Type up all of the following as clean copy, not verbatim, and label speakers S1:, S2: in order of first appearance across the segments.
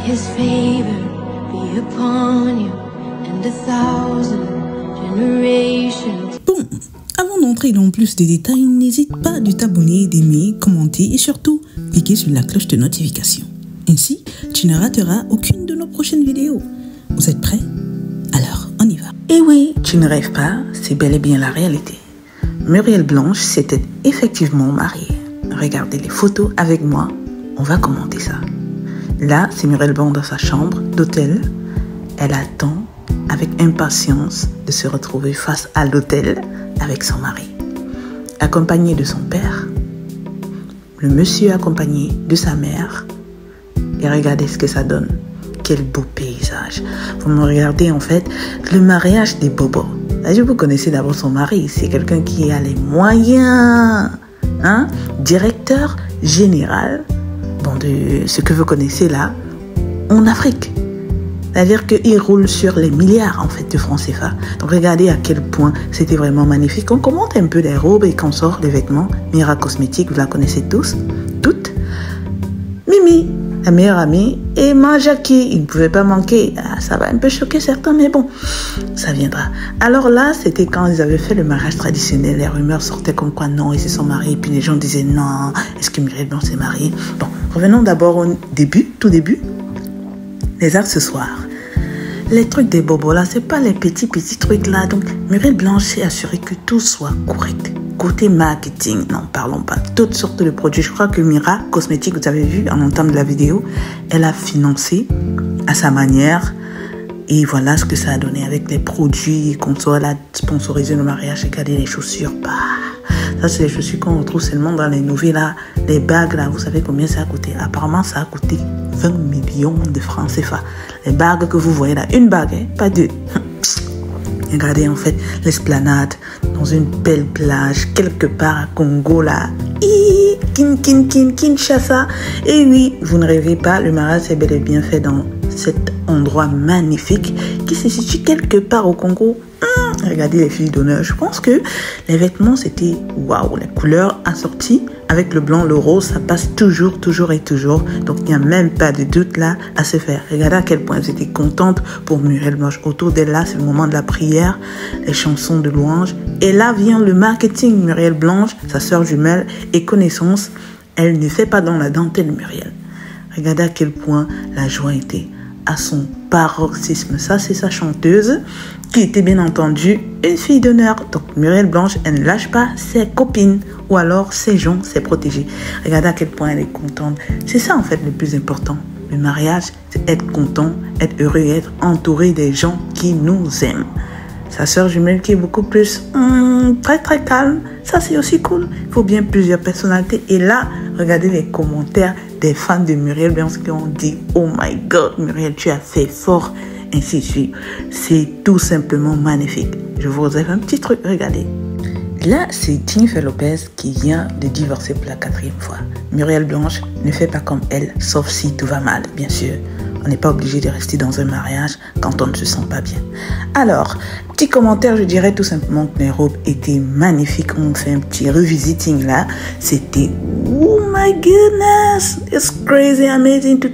S1: his favor be upon you and 1,000 generations.
S2: Bon, avant d'entrer dans plus de détails, n'hésite pas de t'abonner, d'aimer, commenter et surtout cliquer sur la cloche de notification. Ainsi, tu ne rateras aucune de nos prochaines vidéos. Vous êtes prêts? Alors, on y va. Et oui, tu ne rêves pas, c'est bel et bien la réalité. Muriel Blanche s'était effectivement mariée. Regardez les photos avec moi, on va commenter ça. Là, c'est Muriel Blanche dans sa chambre d'hôtel. Elle attend avec impatience de se retrouver face à l'hôtel avec son mari. Accompagnée de son père, le monsieur accompagné de sa mère. Et regardez ce que ça donne. Quel beau paysage. Vous me regardez en fait le mariage des bobos. Là, vous connaissez d'abord son mari. C'est quelqu'un qui a les moyens. Hein? Directeur général de ce que vous connaissez là en Afrique. C'est-à-dire qu'il roule sur les milliards en fait de francs CFA. Donc regardez à quel point c'était vraiment magnifique. On commente un peu les robes et consorts, les vêtements. Mira Cosmétique, vous la connaissez tous, toutes. Mimi, la meilleure amie, et Majaki, il ne pouvait pas manquer. Ah, ça va un peu choquer certains, mais bon, ça viendra. Alors là, c'était quand ils avaient fait le mariage traditionnel. Les rumeurs sortaient comme quoi non, ils se sont mariés. Et puis les gens disaient non, est-ce que Muriel Blanche s'est mariée? Bon, revenons d'abord au début, tout début. Les accessoires. Les trucs des bobos là, c'est pas les petits trucs là. Donc, Muriel Blanche s'est assurée que tout soit correct. Côté marketing, n'en parlons pas. Toutes sortes de produits. Je crois que Mira Cosmétique, vous avez vu en entame de la vidéo, elle a financé à sa manière. Et voilà ce que ça a donné avec les produits qu'on soit là, sponsorisé le mariage. Regardez les chaussures. Bah, ça, c'est les chaussures qu'on retrouve seulement dans les nouvelles là. Les bagues là, vous savez combien ça a coûté? Apparemment, ça a coûté 20 millions de francs CFA. Les bagues que vous voyez là, une bague, hein, pas deux. Regardez en fait l'esplanade dans une belle plage quelque part à Congo là. Kinshasa. Et oui, vous ne rêvez pas, le mariage est bel et bien fait dans cet endroit magnifique qui se situe quelque part au Congo. Regardez les filles d'honneur. Je pense que les vêtements c'était waouh, les couleurs assorties avec le blanc, le rose, ça passe toujours. Donc il n'y a même pas de doute là à se faire. Regardez à quel point j'étais contente pour Muriel Blanche. Autour d'elle là, c'est le moment de la prière, les chansons de louange. Et là vient le marketing. Muriel Blanche, sa sœur jumelle et connaissance, elle ne fait pas dans la dentelle Muriel. Regardez à quel point la joie était à son paroxysme. Ça, c'est sa chanteuse qui était bien entendu une fille d'honneur. Donc Muriel Blanche, elle ne lâche pas ses copines ou alors ses gens, ses protégés. Regardez à quel point elle est contente. C'est ça en fait le plus important. Le mariage, c'est être content, être heureux et être entouré des gens qui nous aiment. Sa sœur jumelle qui est beaucoup plus très calme. Ça, c'est aussi cool. Il faut bien plusieurs personnalités. Et là, regardez les commentaires des fans de Muriel Blanche qui ont dit « Oh my God, Muriel, tu as fait fort ». Ainsi de suite. C'est tout simplement magnifique. Je vous réserve un petit truc, regardez. Là, c'est Jennifer Lopez qui vient de divorcer pour la 4e fois. Muriel Blanche ne fait pas comme elle, sauf si tout va mal, bien sûr. On n'est pas obligé de rester dans un mariage quand on ne se sent pas bien. Alors, petit commentaire, je dirais tout simplement que les robes étaient magnifiques. On fait un petit revisiting là. C'était, oh my goodness, it's crazy, amazing. Tous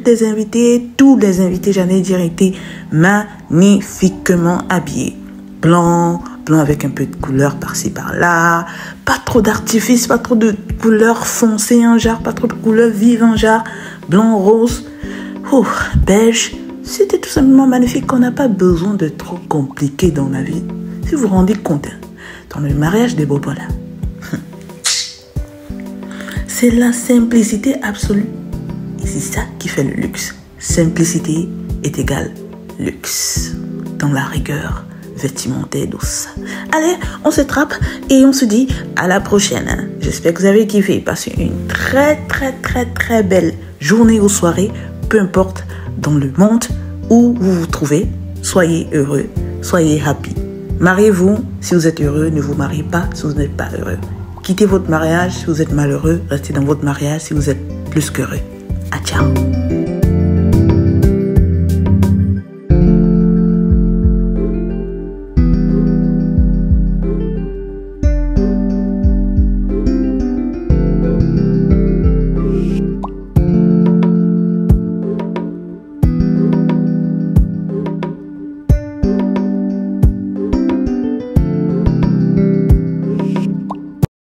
S2: les invités, j'allais dire, étaient magnifiquement habillés. Blanc avec un peu de couleur par-ci par-là. Pas trop d'artifice, pas trop de couleurs foncées en genre, pas trop de couleurs vives en genre. Blanc, rose. Beige, c'était tout simplement magnifique. On n'a pas besoin de trop compliqué dans la vie. Si vous vous rendez compte, dans le mariage des bobos là, c'est la simplicité absolue. Et c'est ça qui fait le luxe. Simplicité est égale luxe. Dans la rigueur vestimentaire douce. Allez, on se trappe et on se dit à la prochaine. J'espère que vous avez kiffé. Passez une très belle journée ou soirée. Peu importe dans le monde où vous vous trouvez, soyez heureux, soyez happy. Mariez-vous si vous êtes heureux, ne vous mariez pas si vous n'êtes pas heureux. Quittez votre mariage si vous êtes malheureux, restez dans votre mariage si vous êtes plus qu'heureux. Ciao.